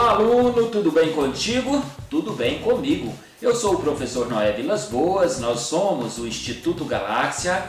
Olá, aluno, tudo bem contigo? Tudo bem comigo. Eu sou o professor Noé Vilas Boas, nós somos o Instituto Galáxia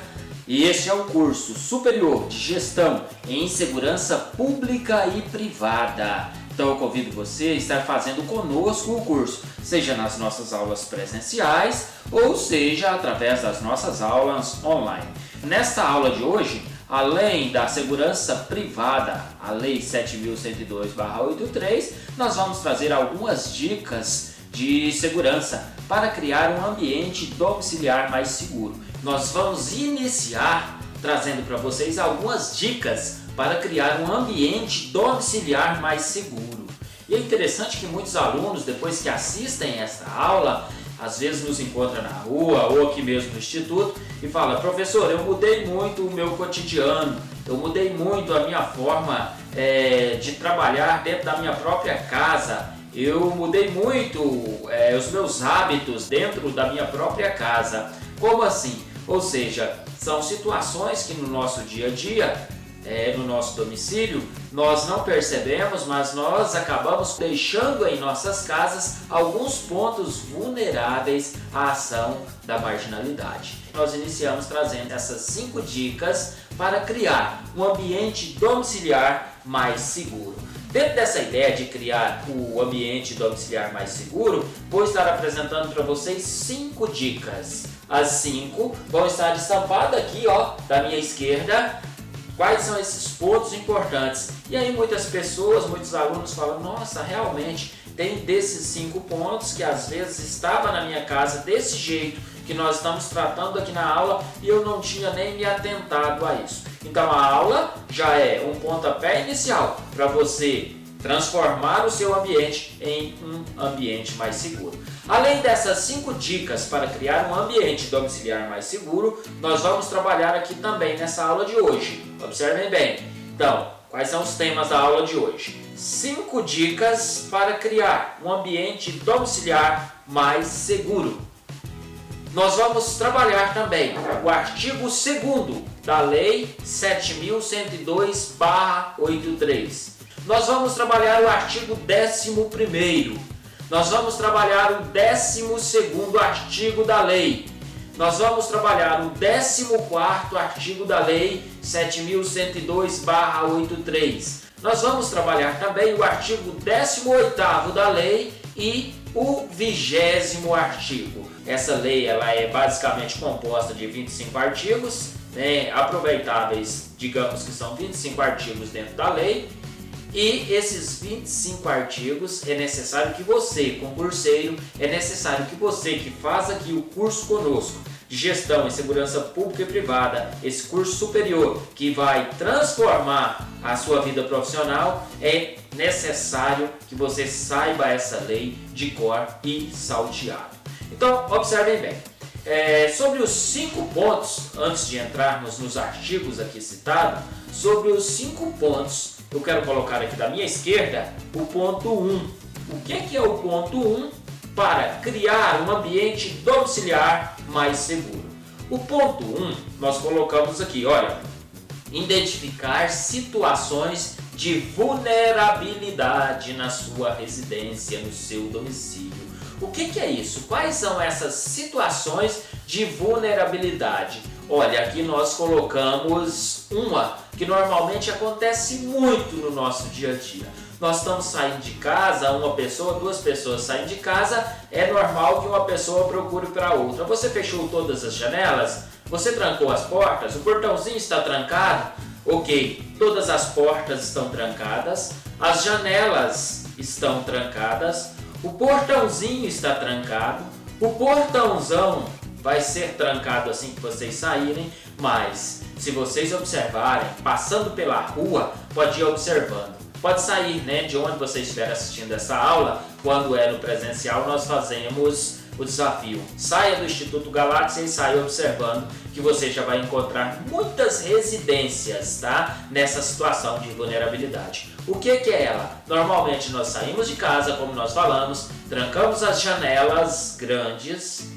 e este é o curso superior de gestão em segurança pública e privada. Então eu convido você a estar fazendo conosco o curso, seja nas nossas aulas presenciais ou seja através das nossas aulas online. Nesta aula de hoje, além da segurança privada, a Lei 7.102/83, nós vamos trazer algumas dicas de segurança para criar um ambiente domiciliar mais seguro. Nós vamos iniciar trazendo para vocês algumas dicas para criar um ambiente domiciliar mais seguro. E é interessante que muitos alunos, depois que assistem esta aula, às vezes nos encontra na rua ou aqui mesmo no instituto e fala: professor, eu mudei muito o meu cotidiano, eu mudei muito a minha forma de trabalhar dentro da minha própria casa, eu mudei muito os meus hábitos dentro da minha própria casa. Como assim? Ou seja, são situações que no nosso dia a dia, no nosso domicílio, nós não percebemos, mas nós acabamos deixando em nossas casas alguns pontos vulneráveis à ação da marginalidade. Nós iniciamos trazendo essas 5 dicas para criar um ambiente domiciliar mais seguro. Dentro dessa ideia de criar o ambiente domiciliar mais seguro, vou estar apresentando para vocês 5 dicas. As 5 vão estar estampadas aqui, da minha esquerda. Quais são esses pontos importantes? E aí muitas pessoas, muitos alunos falam: nossa, realmente tem desses 5 pontos que às vezes estava na minha casa desse jeito que nós estamos tratando aqui na aula e eu não tinha nem me atentado a isso. Então a aula já é um pontapé inicial para você transformar o seu ambiente em um ambiente mais seguro. Além dessas 5 dicas para criar um ambiente domiciliar mais seguro, nós vamos trabalhar aqui também nessa aula de hoje. Observem bem. Então, quais são os temas da aula de hoje? 5 dicas para criar um ambiente domiciliar mais seguro. Nós vamos trabalhar também o artigo 2º da Lei 7.102/83. Nós vamos trabalhar o artigo 11º. Nós vamos trabalhar o 12º artigo da lei. Nós vamos trabalhar o 14º artigo da Lei 7.102/83. Nós vamos trabalhar também o artigo 18º da lei e o 20º artigo. Essa lei ela é basicamente composta de 25 artigos, aproveitáveis, digamos que são 25 artigos dentro da lei. E esses 25 artigos é necessário que você, concurseiro, é necessário que você que faz aqui o curso conosco de gestão em segurança pública e privada, esse curso superior que vai transformar a sua vida profissional, é necessário que você saiba essa lei de cor e salteado. Então, observem bem. Sobre os 5 pontos, antes de entrarmos nos artigos aqui citados, sobre os 5 pontos, eu quero colocar aqui da minha esquerda o ponto 1. O que é o ponto 1 para criar um ambiente domiciliar mais seguro? O ponto 1 nós colocamos aqui, olha, identificar situações de vulnerabilidade na sua residência, no seu domicílio. O que é isso? Quais são essas situações de vulnerabilidade? Olha, aqui nós colocamos uma que normalmente acontece muito no nosso dia a dia. Nós estamos saindo de casa, uma pessoa, 2 pessoas saem de casa, é normal que uma pessoa procure para outra. Você fechou todas as janelas? Você trancou as portas? O portãozinho está trancado? Ok, todas as portas estão trancadas, as janelas estão trancadas, o portãozinho está trancado, o portãozão vai ser trancado assim que vocês saírem, mas se vocês observarem, passando pela rua, pode ir observando. Pode sair de onde você estiver assistindo essa aula. Quando é no presencial, nós fazemos o desafio. Saia do Instituto Galáxia e saia observando, que você já vai encontrar muitas residências, nessa situação de vulnerabilidade. O que é ela? Normalmente nós saímos de casa, como nós falamos, trancamos as janelas grandes,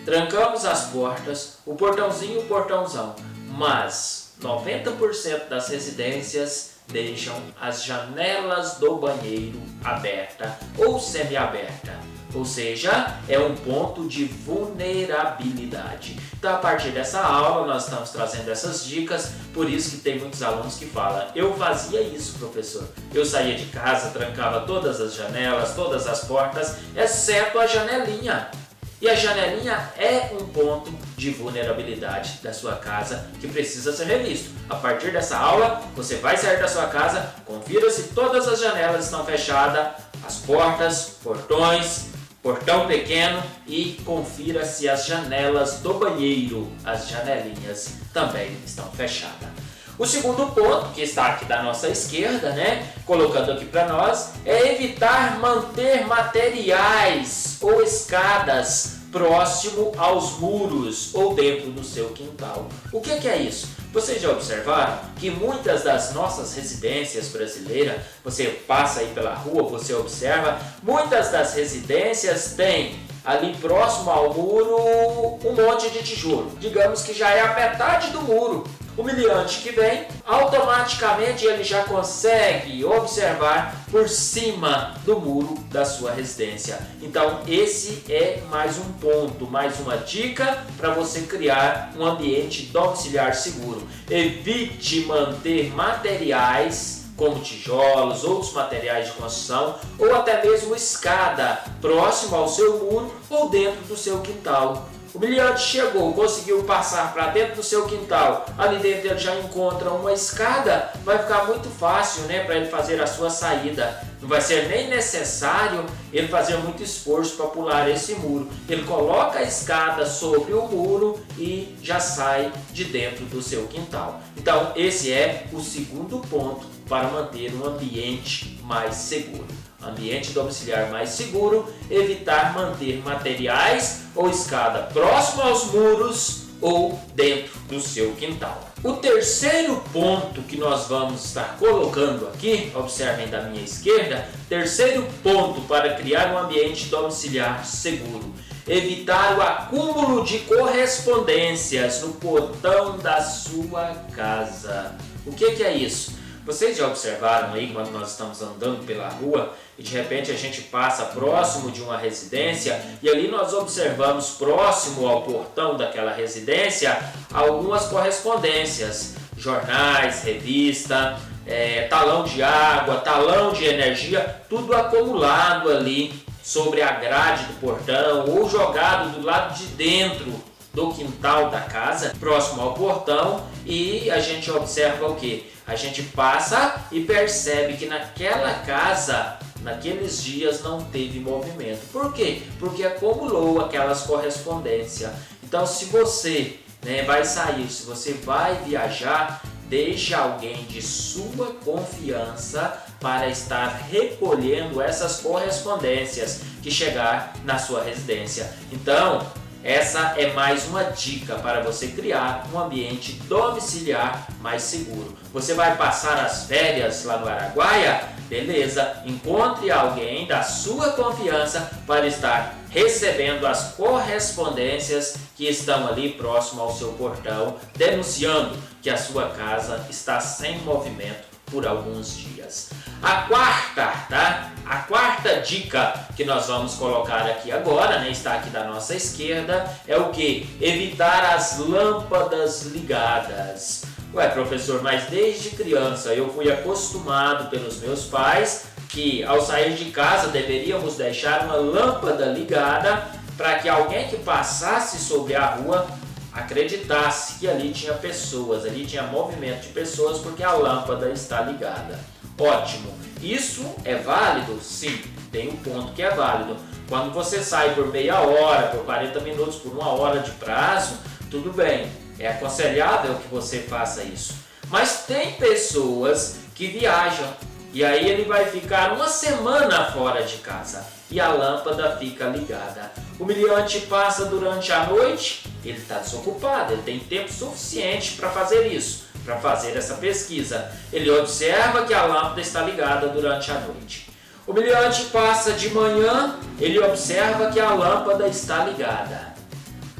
trancamos as portas, o portãozinho e o portãozão, mas 90% das residências deixam as janelas do banheiro aberta ou semi-aberta. Ou seja, é um ponto de vulnerabilidade. Então, a partir dessa aula, nós estamos trazendo essas dicas, por isso que tem muitos alunos que falam: eu fazia isso, professor. Eu saía de casa, trancava todas as janelas, todas as portas, exceto a janelinha. E a janelinha é um ponto de vulnerabilidade da sua casa que precisa ser revisto. A partir dessa aula, você vai sair da sua casa, confira se todas as janelas estão fechadas, as portas, portões, portão pequeno, e confira se as janelas do banheiro, as janelinhas, também estão fechadas. O segundo ponto, que está aqui da nossa esquerda, colocando aqui para nós, é evitar manter materiais ou escadas próximo aos muros ou dentro do seu quintal. O que é isso? Vocês já observaram que muitas das nossas residências brasileiras, você passa aí pela rua, você observa, muitas das residências têm ali próximo ao muro um monte de tijolo. Digamos que já é a metade do muro. O miliante que vem, automaticamente ele já consegue observar por cima do muro da sua residência. Então esse é mais um ponto, mais uma dica para você criar um ambiente domiciliar seguro. Evite manter materiais como tijolos, outros materiais de construção ou até mesmo escada próximo ao seu muro ou dentro do seu quintal. O miliante chegou, conseguiu passar para dentro do seu quintal, ali dentro ele já encontra uma escada, vai ficar muito fácil para ele fazer a sua saída. Não vai ser nem necessário ele fazer muito esforço para pular esse muro. Ele coloca a escada sobre o muro e já sai de dentro do seu quintal. Então esse é o segundo ponto para manter um ambiente mais seguro. Ambiente domiciliar mais seguro, evitar manter materiais ou escada próximo aos muros ou dentro do seu quintal. O terceiro ponto que nós vamos estar colocando aqui, observem da minha esquerda, terceiro ponto para criar um ambiente domiciliar seguro: evitar o acúmulo de correspondências no portão da sua casa. O que é isso? Vocês já observaram aí quando nós estamos andando pela rua e de repente a gente passa próximo de uma residência e ali nós observamos próximo ao portão daquela residência algumas correspondências, jornais, revista, talão de água, talão de energia, tudo acumulado ali sobre a grade do portão ou jogado do lado de dentro do quintal da casa, próximo ao portão, e a gente observa o que? A gente passa e percebe que naquela casa, naqueles dias não teve movimento. Por quê? Porque acumulou aquelas correspondências. Então se você vai sair, se você vai viajar, deixe alguém de sua confiança para estar recolhendo essas correspondências que chegar na sua residência. Então, essa é mais uma dica para você criar um ambiente domiciliar mais seguro. Você vai passar as férias lá no Araguaia? Beleza, encontre alguém da sua confiança para estar recebendo as correspondências que estão ali próximo ao seu portão, denunciando que a sua casa está sem movimento por alguns dias. A quarta dica que nós vamos colocar aqui agora, está aqui da nossa esquerda, é o que? Evitar as lâmpadas ligadas. Ué, professor, mas desde criança eu fui acostumado pelos meus pais que ao sair de casa deveríamos deixar uma lâmpada ligada para que alguém que passasse sobre a rua acreditasse que ali tinha pessoas, ali tinha movimento de pessoas porque a lâmpada está ligada. Ótimo! Isso é válido? Sim, tem um ponto que é válido. Quando você sai por meia hora, por 40 minutos, por uma hora de prazo, tudo bem, é aconselhável que você faça isso. Mas tem pessoas que viajam e aí ele vai ficar uma semana fora de casa e a lâmpada fica ligada. O miliante passa durante a noite, ele está desocupado, ele tem tempo suficiente para fazer isso, para fazer essa pesquisa. Ele observa que a lâmpada está ligada durante a noite. O miliante passa de manhã, ele observa que a lâmpada está ligada.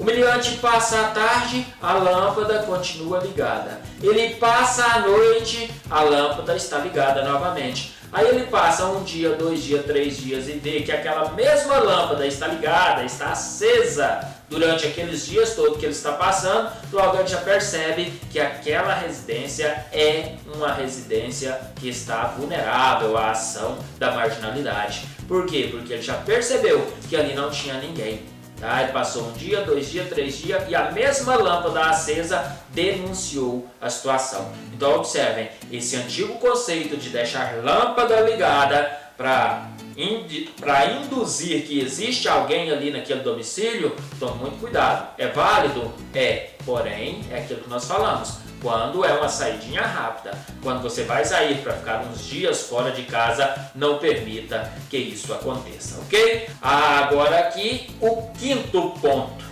O meliante passa à tarde, a lâmpada continua ligada. Ele passa à noite, a lâmpada está ligada novamente. Aí ele passa 1 dia, 2 dias, 3 dias e vê que aquela mesma lâmpada está ligada, está acesa durante aqueles dias todos que ele está passando. Logo ele já percebe que aquela residência é uma residência que está vulnerável à ação da marginalidade. Por quê? Porque ele já percebeu que ali não tinha ninguém. Tá? Ele passou 1 dia, 2 dias, 3 dias e a mesma lâmpada acesa denunciou a situação. Então observem, esse antigo conceito de deixar lâmpada ligada para induzir que existe alguém ali naquele domicílio, tome muito cuidado. É válido? É, porém é aquilo que nós falamos. Quando é uma saidinha rápida, quando você vai sair para ficar uns dias fora de casa, não permita que isso aconteça, ok? Agora aqui o 5º ponto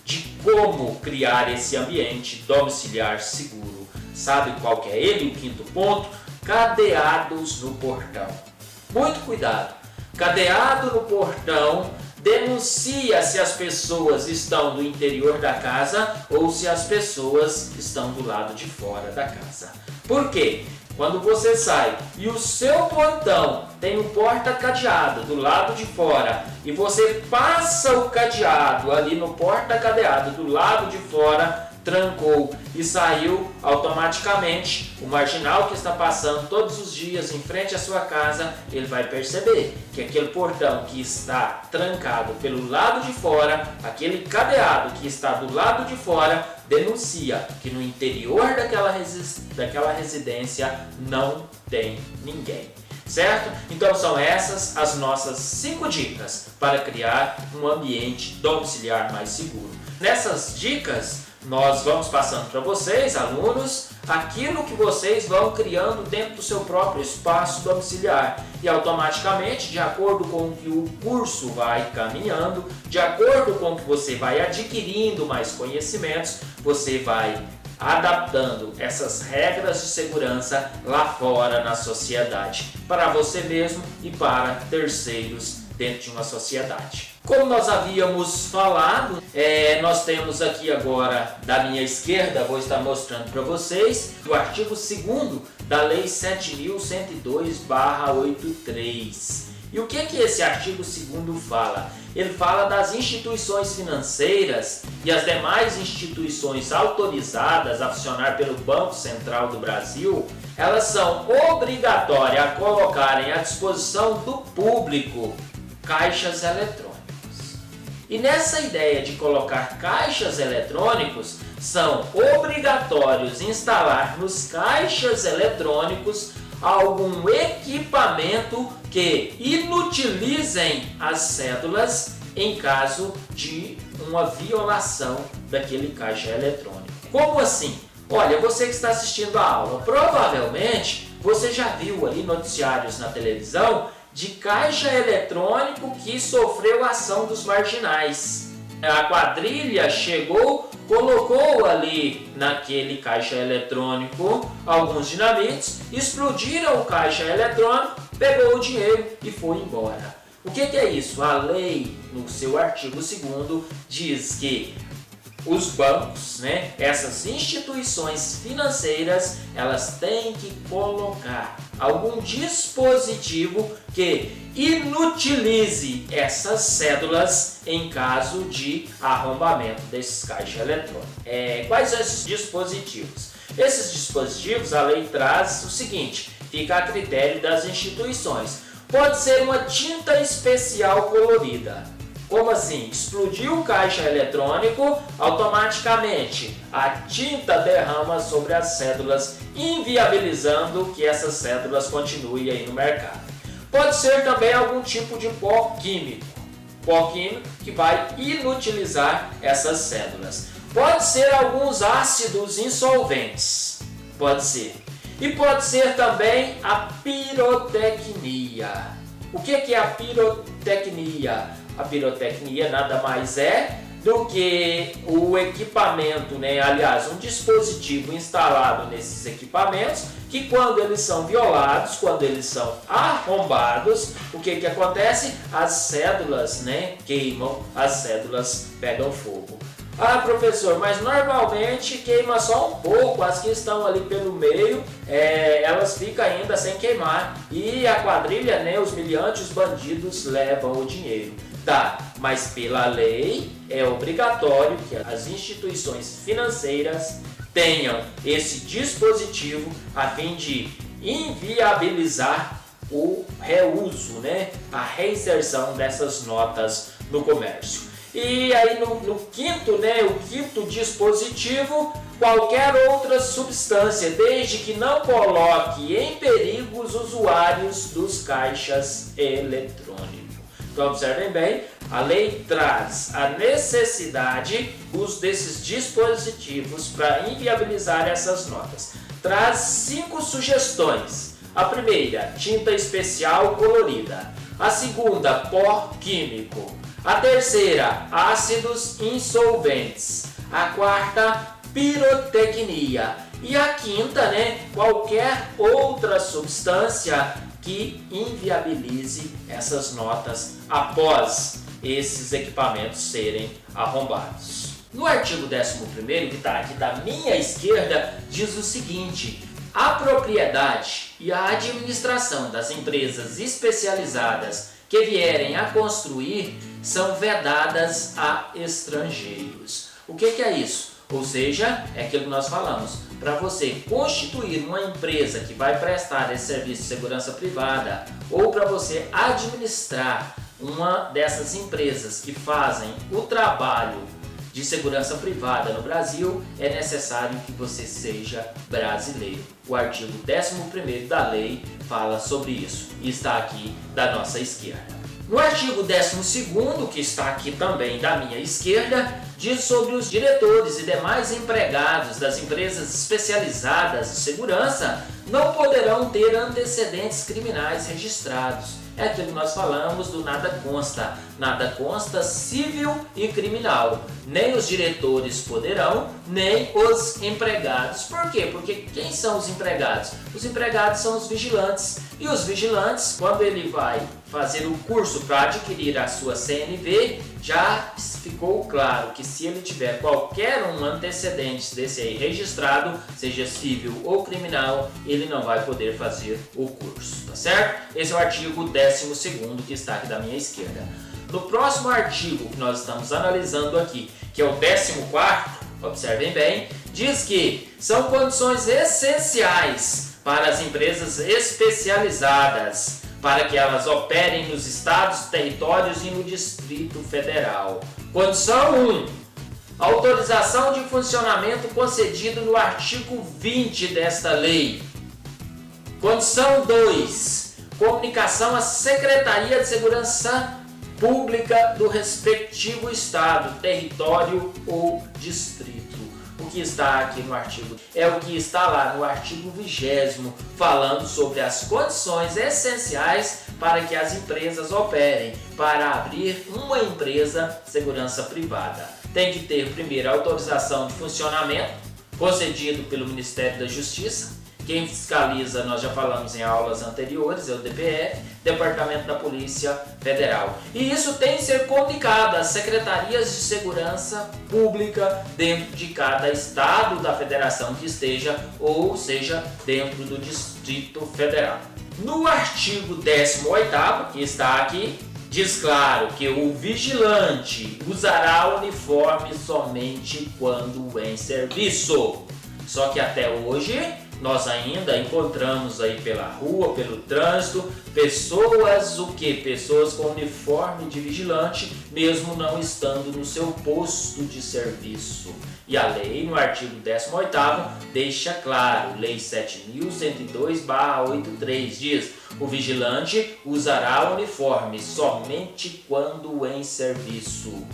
de como criar esse ambiente domiciliar seguro. Sabe qual que é ele, o 5º ponto? Cadeados no portão. Muito cuidado. Cadeado no portão denuncia se as pessoas estão do interior da casa ou se as pessoas estão do lado de fora da casa. Por quê? Quando você sai e o seu portão tem um porta cadeado do lado de fora e você passa o cadeado ali no porta cadeado do lado de fora, trancou e saiu automaticamente, o marginal que está passando todos os dias em frente à sua casa, ele vai perceber que aquele portão que está trancado pelo lado de fora, aquele cadeado que está do lado de fora, denuncia que no interior daquela residência não tem ninguém. Certo? Então são essas as nossas 5 dicas para criar um ambiente domiciliar mais seguro. Nessas dicas, nós vamos passando para vocês, alunos, aquilo que vocês vão criando dentro do seu próprio espaço domiciliar. E automaticamente, de acordo com o que o curso vai caminhando, de acordo com o que você vai adquirindo mais conhecimentos, você vai adaptando essas regras de segurança lá fora na sociedade, para você mesmo e para terceiros dentro de uma sociedade. Como nós havíamos falado, nós temos aqui agora da minha esquerda, vou estar mostrando para vocês, o artigo 2º da Lei 7.102/83. E o que esse artigo 2º fala? Ele fala das instituições financeiras e as demais instituições autorizadas a funcionar pelo Banco Central do Brasil, elas são obrigatórias a colocarem à disposição do público caixas eletrônicos. E nessa ideia de colocar caixas eletrônicos, são obrigatórios instalar nos caixas eletrônicos algum equipamento que inutilizem as cédulas em caso de uma violação daquele caixa eletrônico. Como assim? Olha, você que está assistindo a aula, provavelmente você já viu ali noticiários na televisão de caixa eletrônico que sofreu ação dos marginais. A quadrilha chegou, colocou ali naquele caixa eletrônico alguns dinamites, explodiram o caixa eletrônico, pegou o dinheiro e foi embora. O que é isso? A lei, no seu artigo 2º, diz que os bancos, essas instituições financeiras, elas têm que colocar algum dispositivo que inutilize essas cédulas em caso de arrombamento desses caixas eletrônicos. Quais são esses dispositivos? Esses dispositivos, a lei traz o seguinte, fica a critério das instituições. Pode ser uma tinta especial colorida. Como assim? Explodiu o caixa eletrônico, automaticamente a tinta derrama sobre as cédulas, inviabilizando que essas cédulas continuem aí no mercado. Pode ser também algum tipo de pó químico que vai inutilizar essas cédulas. Pode ser alguns ácidos insolventes, pode ser. E pode ser também a pirotecnia. O que é a pirotecnia? A pirotecnia nada mais é do que o equipamento, aliás, um dispositivo instalado nesses equipamentos que quando eles são violados, quando eles são arrombados, o que acontece? As cédulas, né, queimam, as cédulas pegam fogo. Ah, professor, mas normalmente queima só um pouco, as que estão ali pelo meio, elas ficam ainda sem queimar. E a quadrilha, né, os miliantes, os bandidos levam o dinheiro. Tá, mas pela lei é obrigatório que as instituições financeiras tenham esse dispositivo a fim de inviabilizar o reuso, né, a reinserção dessas notas no comércio. E aí no quinto, né, o quinto dispositivo, qualquer outra substância, desde que não coloque em perigo os usuários dos caixas eletrônicos. Então observem bem, a lei traz a necessidade desses dispositivos para inviabilizar essas notas. Traz 5 sugestões. A primeira, tinta especial colorida. A segunda, pó químico. A terceira, ácidos insolventes. A quarta, pirotecnia. E a quinta, né, qualquer outra substância que inviabilize essas notas após esses equipamentos serem arrombados. No artigo 11º, que está aqui da minha esquerda, diz o seguinte: a propriedade e a administração das empresas especializadas que vierem a construir são vedadas a estrangeiros. O que é isso? Ou seja, é aquilo que nós falamos. Para você constituir uma empresa que vai prestar esse serviço de segurança privada, ou para você administrar uma dessas empresas que fazem o trabalho de segurança privada no Brasil, é necessário que você seja brasileiro. O artigo 11º da lei fala sobre isso e está aqui da nossa esquerda. No artigo 12º, que está aqui também da minha esquerda, diz sobre os diretores e demais empregados das empresas especializadas de segurança não poderão ter antecedentes criminais registrados. É aquilo que nós falamos do nada consta civil e criminal. Nem os diretores poderão, nem os empregados. Por quê? Porque quem são os empregados? Os empregados são os vigilantes. E os vigilantes, quando ele vai fazer o curso para adquirir a sua CNV, já ficou claro que se ele tiver qualquer um antecedente desse aí registrado, seja civil ou criminal, ele não vai poder fazer o curso, tá certo? Esse é o artigo 12º que está aqui da minha esquerda. No próximo artigo que nós estamos analisando aqui, que é o 14º, observem bem, diz que são condições essenciais para as empresas especializadas, para que elas operem nos estados, territórios e no Distrito Federal. Condição 1. Autorização de funcionamento concedido no artigo 20 desta lei. Condição 2. Comunicação à Secretaria de Segurança Pública do respectivo estado, território ou distrito. O que está aqui no artigo é o que está lá no artigo 20º, falando sobre as condições essenciais para que as empresas operem, para abrir uma empresa de segurança privada. Tem que ter primeiro a autorização de funcionamento, concedido pelo Ministério da Justiça. Quem fiscaliza, nós já falamos em aulas anteriores, é o DPF, Departamento da Polícia Federal. E isso tem que ser comunicado às secretarias de segurança pública dentro de cada estado da federação que esteja, ou seja, dentro do Distrito Federal. No artigo 18º, que está aqui, diz claro que o vigilante usará uniforme somente quando em serviço. Só que até hoje nós ainda encontramos aí pela rua, pelo trânsito, pessoas Pessoas com uniforme de vigilante, mesmo não estando no seu posto de serviço. E a lei, no artigo 18º, deixa claro, Lei 7.102/83, diz: o vigilante usará uniforme somente quando em serviço.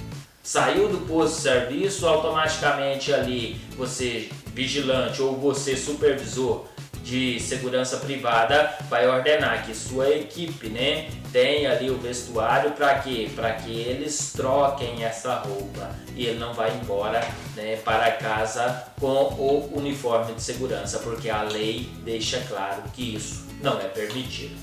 Saiu do posto de serviço, automaticamente ali você vigilante ou você supervisor de segurança privada vai ordenar que sua equipe, né, tenha ali o vestuário para quê? Para que eles troquem essa roupa e ele não vai embora, né, para casa com o uniforme de segurança, porque a lei deixa claro que isso não é permitido.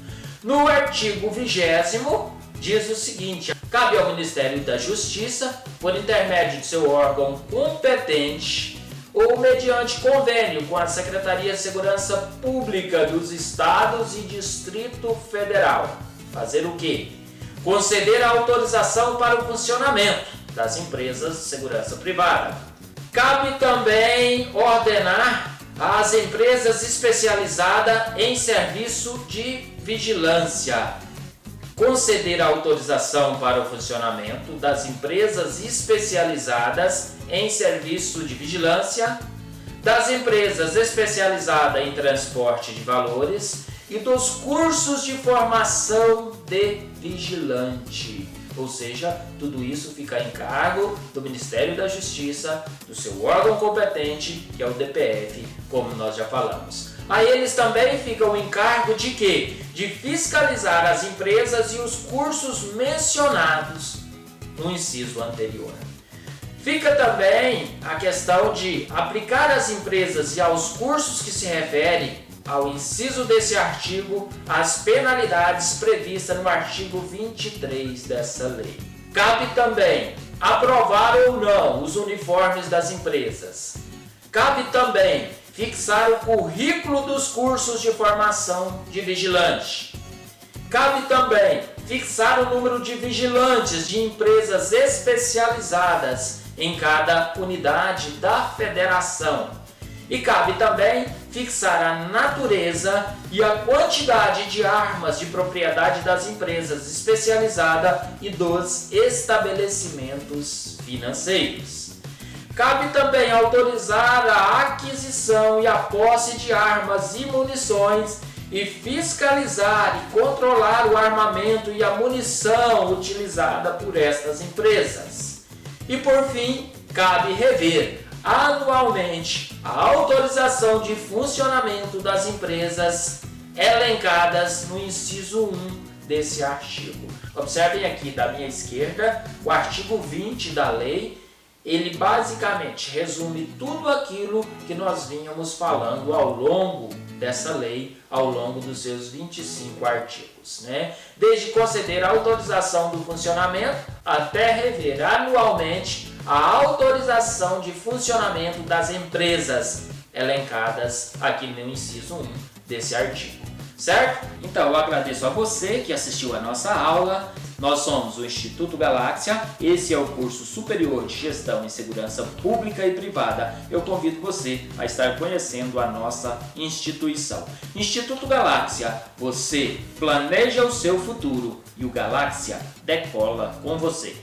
No artigo 20º diz o seguinte: cabe ao Ministério da Justiça, por intermédio de seu órgão competente ou mediante convênio com a Secretaria de Segurança Pública dos Estados e Distrito Federal, fazer o quê? Conceder a autorização para o funcionamento das empresas de segurança privada. Cabe também ordenar às empresas especializadas em serviço de vigilância, conceder a autorização para o funcionamento das empresas especializadas em serviço de vigilância, das empresas especializadas em transporte de valores e dos cursos de formação de vigilante. Ou seja, tudo isso fica em cargo do Ministério da Justiça, do seu órgão competente, que é o DPF, como nós já falamos. A eles também fica o encargo de quê? De fiscalizar as empresas e os cursos mencionados no inciso anterior. Fica também a questão de aplicar às empresas e aos cursos que se refere ao inciso desse artigo as penalidades previstas no artigo 23 dessa lei. Cabe também aprovar ou não os uniformes das empresas. Cabe também fixar o currículo dos cursos de formação de vigilante. Cabe também fixar o número de vigilantes de empresas especializadas em cada unidade da federação. E cabe também fixar a natureza e a quantidade de armas de propriedade das empresas especializadas e dos estabelecimentos financeiros. Cabe também autorizar a aquisição e a posse de armas e munições e fiscalizar e controlar o armamento e a munição utilizada por estas empresas. E por fim, cabe rever anualmente a autorização de funcionamento das empresas elencadas no inciso 1 desse artigo. Observem aqui da minha esquerda o artigo 20 da lei. Ele basicamente resume tudo aquilo que nós vínhamos falando ao longo dessa lei, ao longo dos seus 25 artigos, né? Desde conceder a autorização do funcionamento até rever anualmente a autorização de funcionamento das empresas elencadas aqui no inciso 1 desse artigo, certo? Então eu agradeço a você que assistiu a nossa aula. Nós somos o Instituto Galáxia, esse é o curso superior de Gestão em Segurança Pública e Privada. Eu convido você a estar conhecendo a nossa instituição. Instituto Galáxia, você planeja o seu futuro e o Galáxia decola com você.